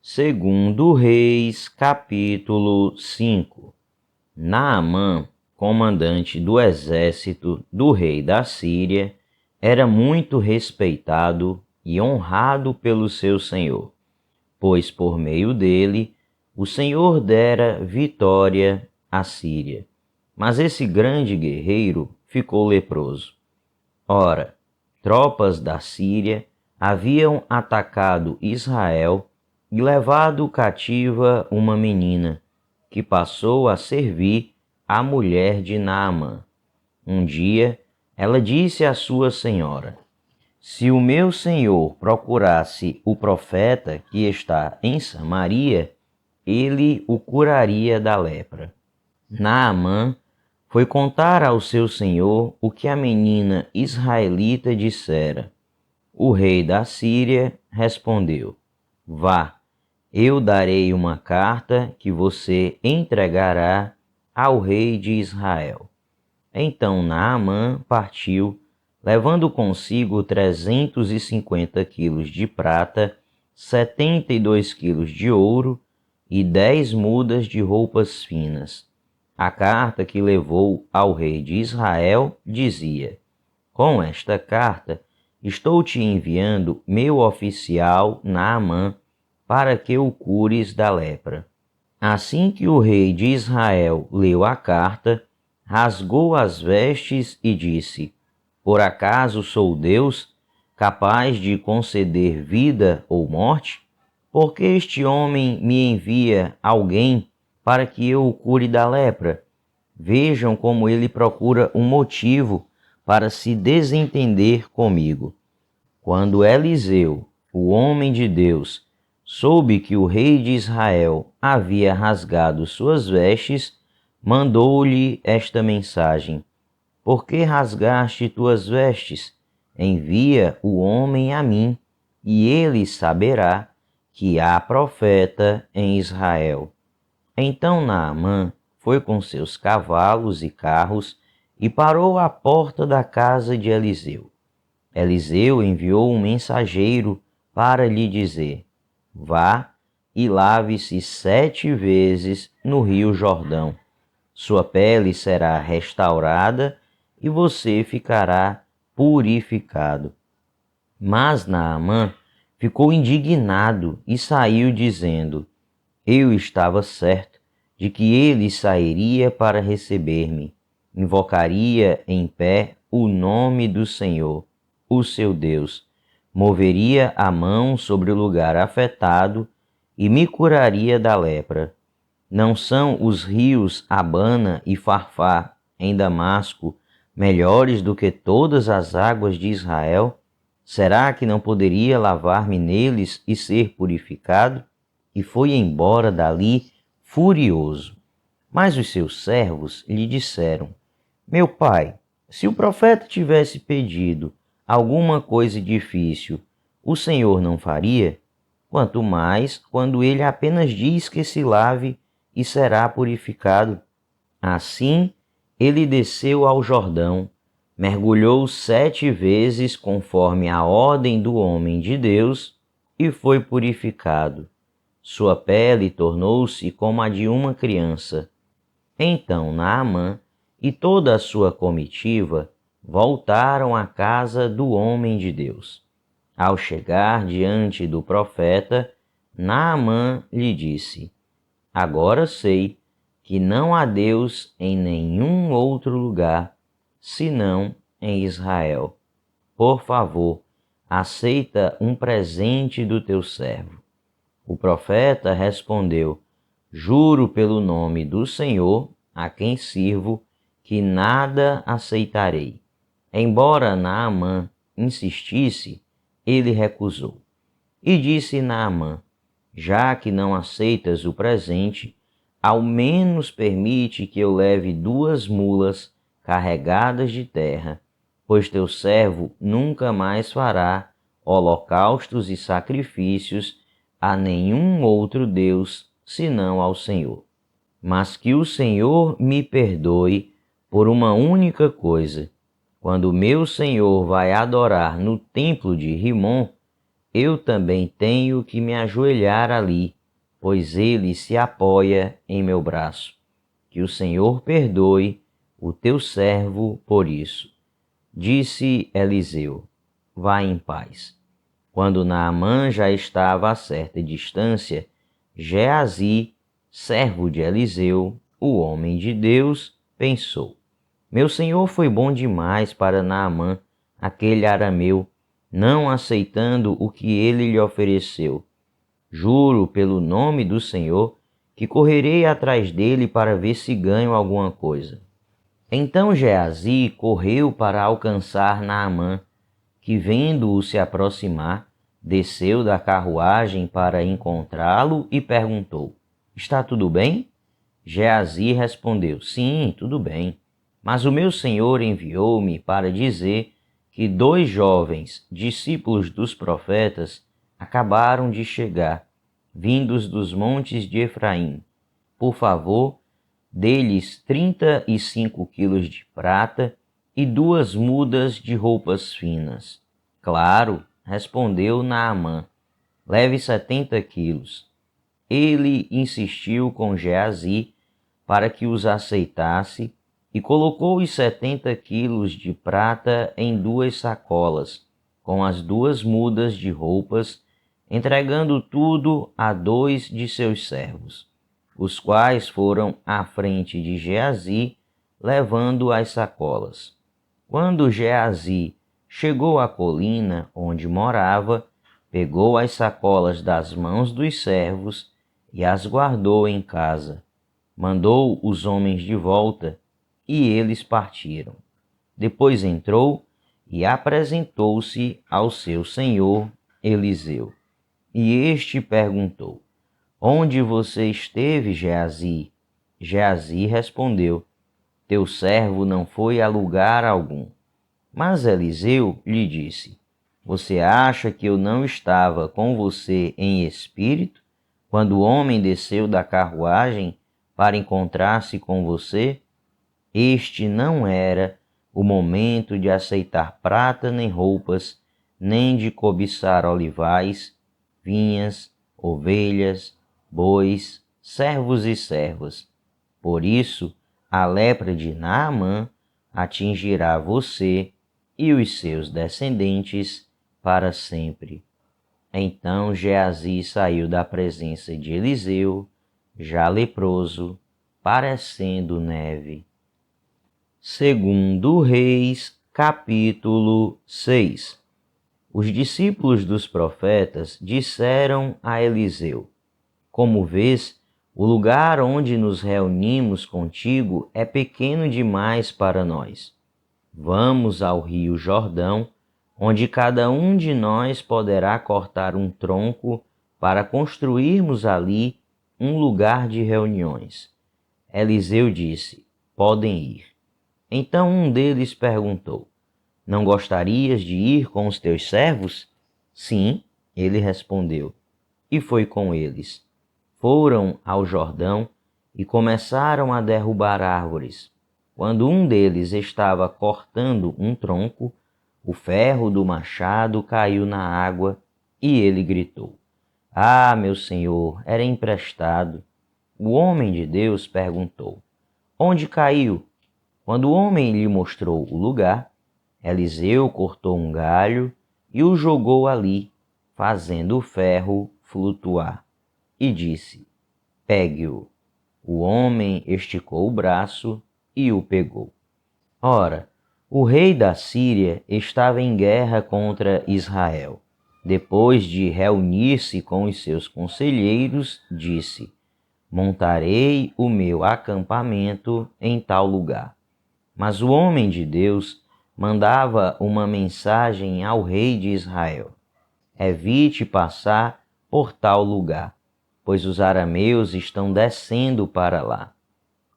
Segundo Reis, capítulo 5. Naamã, comandante do exército do rei da Síria, era muito respeitado e honrado pelo seu senhor, pois por meio dele o Senhor dera vitória à Síria. Mas esse grande guerreiro ficou leproso. Ora, tropas da Síria haviam atacado Israel e levado cativa uma menina, que passou a servir a mulher de Naamã. Um dia, ela disse à sua senhora: Se o meu senhor procurasse o profeta que está em Samaria, ele o curaria da lepra. Naamã foi contar ao seu senhor o que a menina israelita dissera. O rei da Síria respondeu: Vá, eu darei uma carta que você entregará ao rei de Israel. Então Naamã partiu, levando consigo 350 quilos de prata, 72 quilos de ouro e 10 mudas de roupas finas. A carta que levou ao rei de Israel dizia: Com esta carta estou te enviando meu oficial Naamã, para que o cures da lepra. Assim que o rei de Israel leu a carta, rasgou as vestes e disse: Por acaso sou Deus, capaz de conceder vida ou morte? Porque este homem me envia alguém para que eu o cure da lepra? Vejam como ele procura um motivo para se desentender comigo. Quando Eliseu, o homem de Deus, soube que o rei de Israel havia rasgado suas vestes, mandou-lhe esta mensagem: Por que rasgaste tuas vestes? Envia o homem a mim, e ele saberá que há profeta em Israel. Então Naamã foi com seus cavalos e carros e parou à porta da casa de Eliseu. Eliseu enviou um mensageiro para lhe dizer: Vá e lave-se 7 vezes no rio Jordão. Sua pele será restaurada e você ficará purificado. Mas Naamã ficou indignado e saiu dizendo: Eu estava certo de que ele sairia para receber-me, invocaria em pé o nome do Senhor, o seu Deus, moveria a mão sobre o lugar afetado e me curaria da lepra. Não são os rios Abana e Farfá, em Damasco, melhores do que todas as águas de Israel? Será que não poderia lavar-me neles e ser purificado? E foi embora dali furioso. Mas os seus servos lhe disseram: Meu pai, se o profeta tivesse pedido alguma coisa difícil, o Senhor não faria? Quanto mais quando ele apenas diz que se lave e será purificado. Assim, ele desceu ao Jordão, mergulhou 7 vezes conforme a ordem do homem de Deus e foi purificado. Sua pele tornou-se como a de uma criança. Então Naamã e toda a sua comitiva voltaram à casa do homem de Deus. Ao chegar diante do profeta, Naamã lhe disse: Agora sei que não há Deus em nenhum outro lugar, senão em Israel. Por favor, aceita um presente do teu servo. O profeta respondeu: Juro pelo nome do Senhor, a quem sirvo, que nada aceitarei. Embora Naamã insistisse, ele recusou. E disse Naamã: Já que não aceitas o presente, ao menos permite que eu leve 2 mulas carregadas de terra, pois teu servo nunca mais fará holocaustos e sacrifícios a nenhum outro Deus senão ao Senhor. Mas que o Senhor me perdoe por uma única coisa: quando meu senhor vai adorar no templo de Rimom, eu também tenho que me ajoelhar ali, pois ele se apoia em meu braço. Que o Senhor perdoe o teu servo por isso. Disse Eliseu: vá em paz. Quando Naamã já estava a certa distância, Geazi, servo de Eliseu, o homem de Deus, pensou: meu senhor foi bom demais para Naamã, aquele arameu, não aceitando o que ele lhe ofereceu. Juro pelo nome do Senhor que correrei atrás dele para ver se ganho alguma coisa. Então Geazi correu para alcançar Naamã, que vendo-o se aproximar, desceu da carruagem para encontrá-lo e perguntou: está tudo bem? Geazi respondeu: sim, tudo bem. Mas o meu senhor enviou-me para dizer que 2 jovens, discípulos dos profetas, acabaram de chegar, vindos dos montes de Efraim. Por favor, dê-lhes 35 quilos de prata e 2 mudas de roupas finas. Claro, respondeu Naamã, leve 70 quilos. Ele insistiu com Geazi para que os aceitasse e colocou os 70 quilos de prata em 2 sacolas, com as 2 mudas de roupas, entregando tudo a 2 de seus servos, os quais foram à frente de Geazi, levando as sacolas. Quando Geazi chegou à colina onde morava, pegou as sacolas das mãos dos servos e as guardou em casa. Mandou os homens de volta, e eles partiram. Depois entrou e apresentou-se ao seu senhor Eliseu. E este perguntou: onde você esteve, Geazi? Geazi respondeu: teu servo não foi a lugar algum. Mas Eliseu lhe disse: você acha que eu não estava com você em espírito, quando o homem desceu da carruagem para encontrar-se com você? Este não era o momento de aceitar prata nem roupas, nem de cobiçar olivais, vinhas, ovelhas, bois, servos e servas. Por isso, a lepra de Naamã atingirá você e os seus descendentes para sempre. Então Geazi saiu da presença de Eliseu, já leproso, parecendo neve. Segundo Reis, capítulo 6. Os discípulos dos profetas disseram a Eliseu: como vês, o lugar onde nos reunimos contigo é pequeno demais para nós. Vamos ao rio Jordão, onde cada um de nós poderá cortar um tronco para construirmos ali um lugar de reuniões. Eliseu disse: podem ir. Então um deles perguntou: não gostarias de ir com os teus servos? Sim, ele respondeu, e foi com eles. Foram ao Jordão e começaram a derrubar árvores. Quando um deles estava cortando um tronco, o ferro do machado caiu na água e ele gritou: ah, meu senhor, era emprestado. O homem de Deus perguntou: onde caiu? Quando o homem lhe mostrou o lugar, Eliseu cortou um galho e o jogou ali, fazendo o ferro flutuar, e disse: pegue-o. O homem esticou o braço e o pegou. Ora, o rei da Síria estava em guerra contra Israel. Depois de reunir-se com os seus conselheiros, disse: montarei o meu acampamento em tal lugar. Mas o homem de Deus mandava uma mensagem ao rei de Israel: evite passar por tal lugar, pois os arameus estão descendo para lá.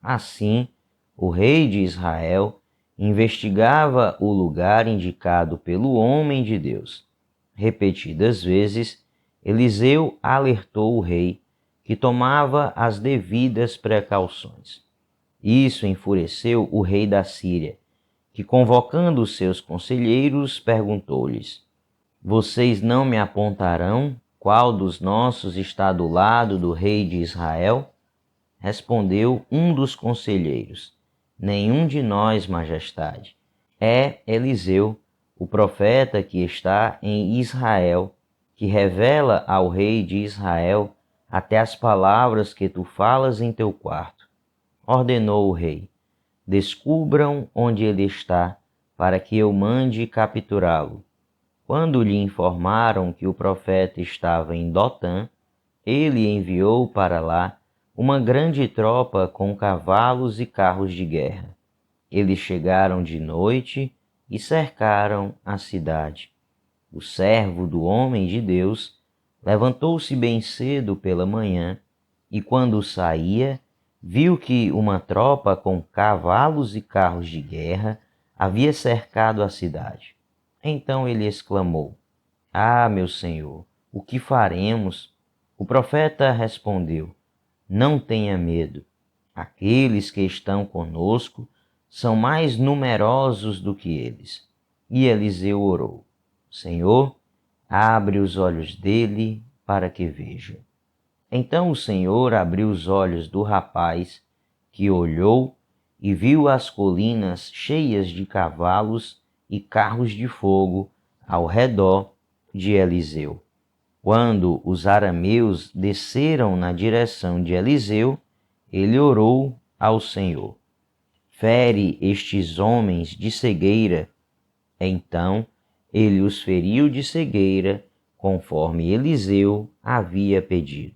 Assim, o rei de Israel investigava o lugar indicado pelo homem de Deus. Repetidas vezes, Eliseu alertou o rei, que tomava as devidas precauções. Isso enfureceu o rei da Síria, que, convocando os seus conselheiros, perguntou-lhes: Vocês não me apontarão qual dos nossos está do lado do rei de Israel? Respondeu um dos conselheiros: Nenhum de nós, majestade. É Eliseu, o profeta que está em Israel, que revela ao rei de Israel até as palavras que tu falas em teu quarto. Ordenou o rei: Descubram onde ele está, para que eu mande capturá-lo. Quando lhe informaram que o profeta estava em Dotã, ele enviou para lá uma grande tropa com cavalos e carros de guerra. Eles chegaram de noite e cercaram a cidade. O servo do homem de Deus levantou-se bem cedo pela manhã e, quando saía, viu que uma tropa com cavalos e carros de guerra havia cercado a cidade. Então ele exclamou: Ah, meu senhor, o que faremos? O profeta respondeu: Não tenha medo. Aqueles que estão conosco são mais numerosos do que eles. E Eliseu orou: Senhor, abre os olhos dele para que veja. Então o Senhor abriu os olhos do rapaz, que olhou e viu as colinas cheias de cavalos e carros de fogo ao redor de Eliseu. Quando os arameus desceram na direção de Eliseu, ele orou ao Senhor: Fere estes homens de cegueira. Então ele os feriu de cegueira, conforme Eliseu havia pedido.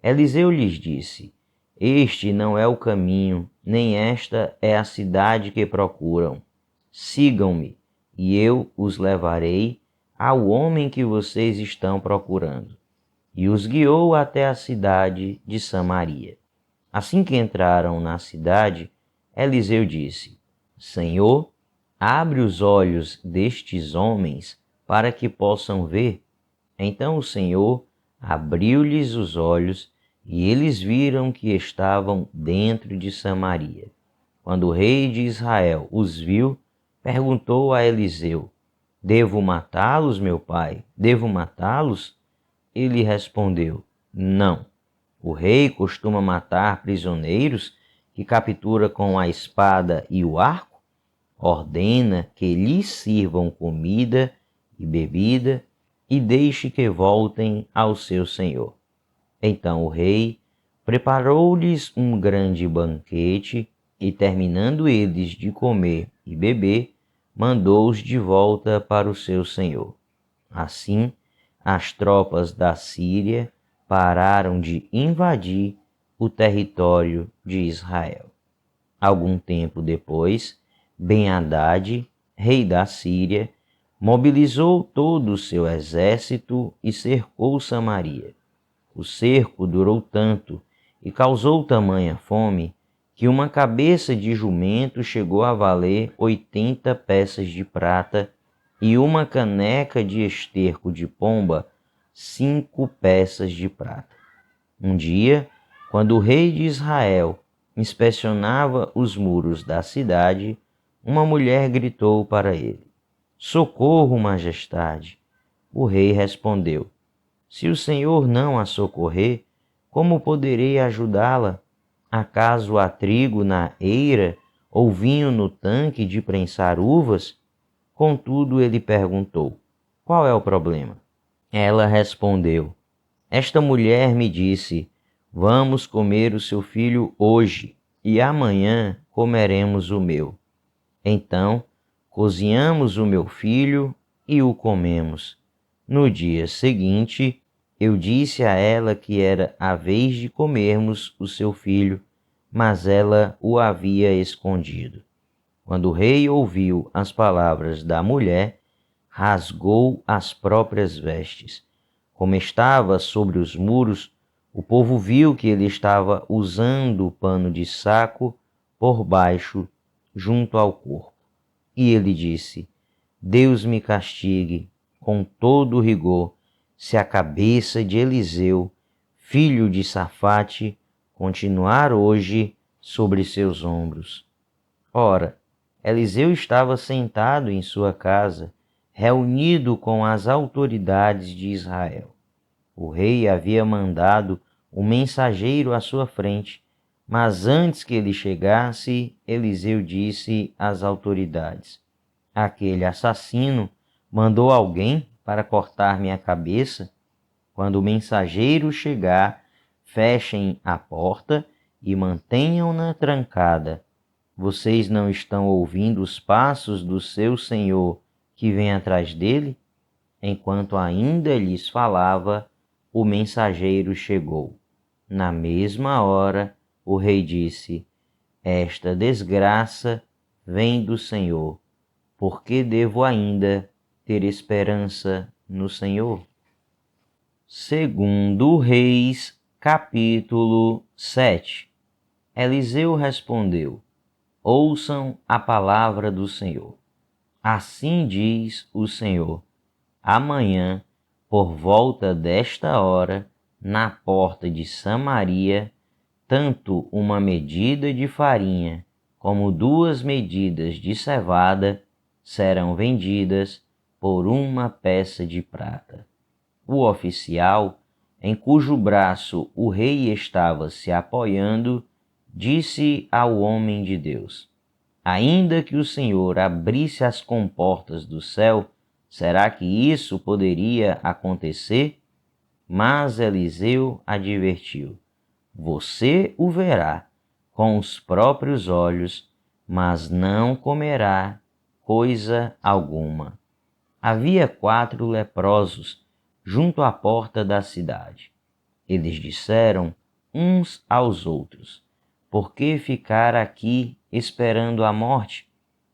Eliseu lhes disse: Este não é o caminho, nem esta é a cidade que procuram. Sigam-me, e eu os levarei ao homem que vocês estão procurando. E os guiou até a cidade de Samaria. Assim que entraram na cidade, Eliseu disse: Senhor, abre os olhos destes homens para que possam ver. Então o Senhor abriu-lhes os olhos e eles viram que estavam dentro de Samaria. Quando o rei de Israel os viu, perguntou a Eliseu: Devo matá-los, meu pai? Devo matá-los? Ele respondeu: Não. O rei costuma matar prisioneiros que captura com a espada e o arco? Ordena que lhes sirvam comida e bebida e deixe que voltem ao seu senhor. Então o rei preparou-lhes um grande banquete e, terminando eles de comer e beber, mandou-os de volta para o seu senhor. Assim, as tropas da Síria pararam de invadir o território de Israel. Algum tempo depois, Ben-Hadad, rei da Síria, mobilizou todo o seu exército e cercou Samaria. O cerco durou tanto e causou tamanha fome que uma cabeça de jumento chegou a valer 80 peças de prata e uma caneca de esterco de pomba 5 peças de prata. Um dia, quando o rei de Israel inspecionava os muros da cidade, uma mulher gritou para ele: Socorro, majestade! O rei respondeu: Se o Senhor não a socorrer, como poderei ajudá-la? Acaso há trigo na eira ou vinho no tanque de prensar uvas? Contudo, ele perguntou: Qual é o problema? Ela respondeu: Esta mulher me disse: Vamos comer o seu filho hoje, e amanhã comeremos o meu. Então, cozinhamos o meu filho e o comemos. No dia seguinte, eu disse a ela que era a vez de comermos o seu filho, mas ela o havia escondido. Quando o rei ouviu as palavras da mulher, rasgou as próprias vestes. Como estava sobre os muros, o povo viu que ele estava usando o pano de saco por baixo, junto ao corpo. E ele disse: Deus me castigue com todo rigor, se a cabeça de Eliseu, filho de Safate, continuar hoje sobre seus ombros. Ora, Eliseu estava sentado em sua casa, reunido com as autoridades de Israel. O rei havia mandado um mensageiro à sua frente, mas antes que ele chegasse, Eliseu disse às autoridades: aquele assassino mandou alguém para cortar minha cabeça? Quando o mensageiro chegar, fechem a porta e mantenham-na trancada. Vocês não estão ouvindo os passos do seu senhor que vem atrás dele? Enquanto ainda lhes falava, o mensageiro chegou. Na mesma hora, o rei disse: esta desgraça vem do Senhor. Por que devo ainda ter esperança no Senhor? Segundo Reis, capítulo 7. Eliseu respondeu: ouçam a palavra do Senhor. Assim diz o Senhor: amanhã, por volta desta hora, na porta de Samaria, tanto uma medida de farinha como 2 medidas de cevada serão vendidas por uma peça de prata. O oficial, em cujo braço o rei estava se apoiando, disse ao homem de Deus: ainda que o Senhor abrisse as comportas do céu, será que isso poderia acontecer? Mas Eliseu advertiu: você o verá com os próprios olhos, mas não comerá coisa alguma. Havia 4 leprosos junto à porta da cidade. Eles disseram uns aos outros: por que ficar aqui esperando a morte?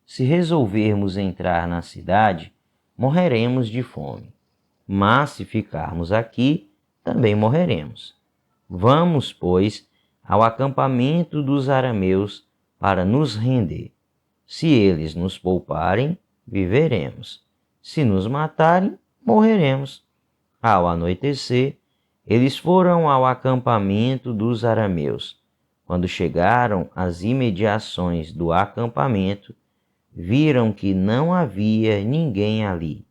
Se resolvermos entrar na cidade, morreremos de fome. Mas se ficarmos aqui, também morreremos. Vamos, pois, ao acampamento dos arameus para nos render. Se eles nos pouparem, viveremos. Se nos matarem, morreremos. Ao anoitecer, eles foram ao acampamento dos arameus. Quando chegaram às imediações do acampamento, viram que não havia ninguém ali,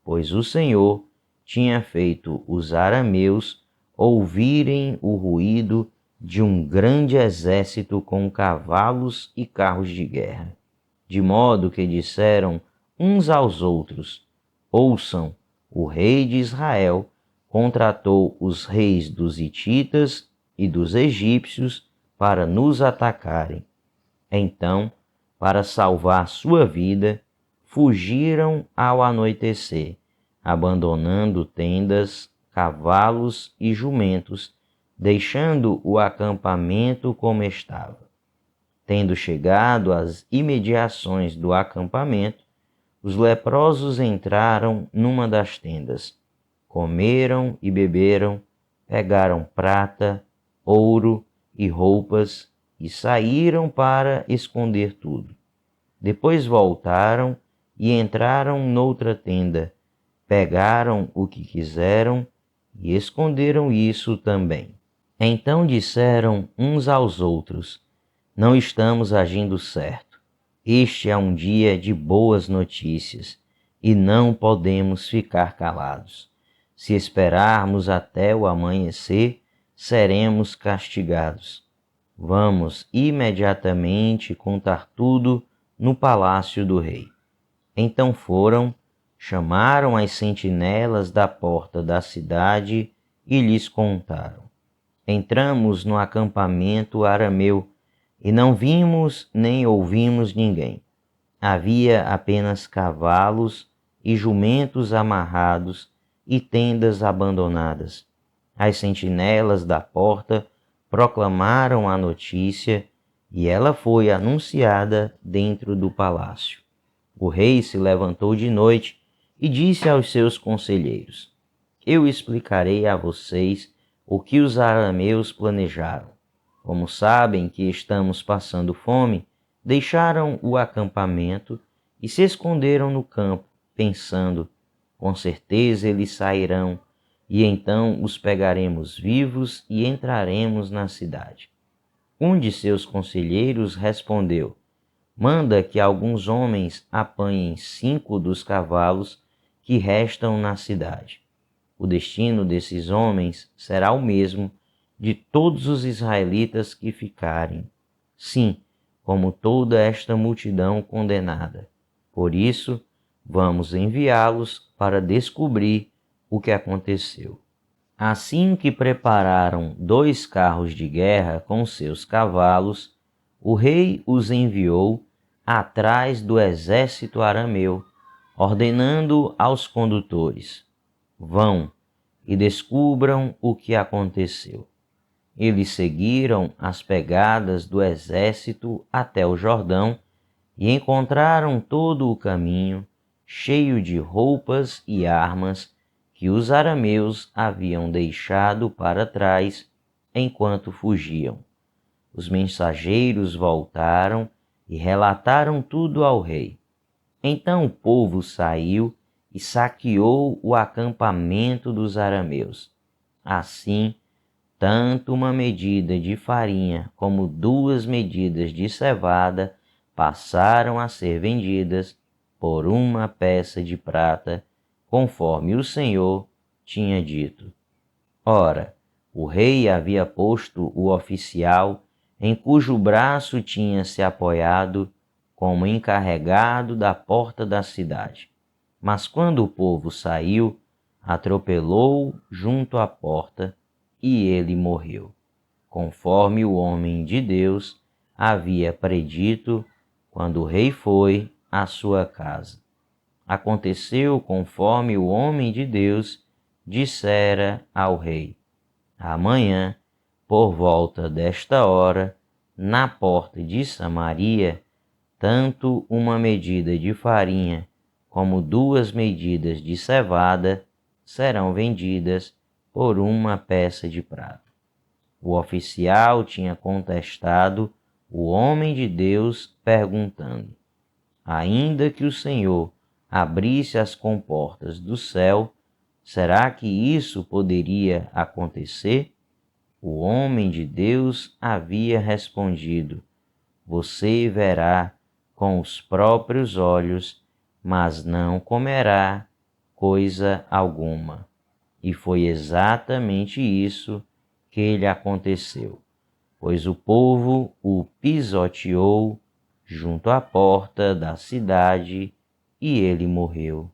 pois o Senhor tinha feito os arameus ouvirem o ruído de um grande exército com cavalos e carros de guerra, de modo que disseram uns aos outros: ouçam, o rei de Israel contratou os reis dos hititas e dos egípcios para nos atacarem. Então, para salvar sua vida, fugiram ao anoitecer, abandonando tendas, cavalos e jumentos, deixando o acampamento como estava. Tendo chegado às imediações do acampamento, os leprosos entraram numa das tendas, comeram e beberam, pegaram prata, ouro e roupas e saíram para esconder tudo. Depois voltaram e entraram noutra tenda, pegaram o que quiseram e esconderam isso também. Então disseram uns aos outros: não estamos agindo certo. Este é um dia de boas notícias e não podemos ficar calados. Se esperarmos até o amanhecer, seremos castigados. Vamos imediatamente contar tudo no palácio do rei. Então foram, chamaram as sentinelas da porta da cidade e lhes contaram: entramos no acampamento arameu e não vimos nem ouvimos ninguém. Havia apenas cavalos e jumentos amarrados e tendas abandonadas. As sentinelas da porta proclamaram a notícia e ela foi anunciada dentro do palácio. O rei se levantou de noite e disse aos seus conselheiros: eu explicarei a vocês o que os arameus planejaram. Como sabem que estamos passando fome, deixaram o acampamento e se esconderam no campo, pensando: com certeza eles sairão, e então os pegaremos vivos e entraremos na cidade. Um de seus conselheiros respondeu: manda que alguns homens apanhem 5 dos cavalos que restam na cidade. O destino desses homens será o mesmo de todos os israelitas que ficarem. Sim, como toda esta multidão condenada. Por isso, vamos enviá-los para descobrir o que aconteceu. Assim que prepararam 2 carros de guerra com seus cavalos, o rei os enviou atrás do exército arameu, ordenando aos condutores: vão e descubram o que aconteceu. Eles seguiram as pegadas do exército até o Jordão e encontraram todo o caminho cheio de roupas e armas que os arameus haviam deixado para trás enquanto fugiam. Os mensageiros voltaram e relataram tudo ao rei. Então o povo saiu e saqueou o acampamento dos arameus. Assim, tanto uma medida de farinha como 2 medidas de cevada passaram a ser vendidas por 1 peça de prata, conforme o Senhor tinha dito. Ora, o rei havia posto o oficial em cujo braço tinha se apoiado como encarregado da porta da cidade. Mas quando o povo saiu, atropelou junto à porta e ele morreu, conforme o homem de Deus havia predito quando o rei foi à sua casa. Aconteceu conforme o homem de Deus dissera ao rei. Amanhã, por volta desta hora, na porta de Samaria, tanto uma medida de farinha como 2 medidas de cevada serão vendidas por 1 peça de prata. O oficial tinha contestado o homem de Deus, perguntando: ainda que o Senhor abrisse as comportas do céu, será que isso poderia acontecer? O homem de Deus havia respondido: você verá com os próprios olhos, mas não comerá coisa alguma. E foi exatamente isso que lhe aconteceu, pois o povo o pisoteou junto à porta da cidade e ele morreu.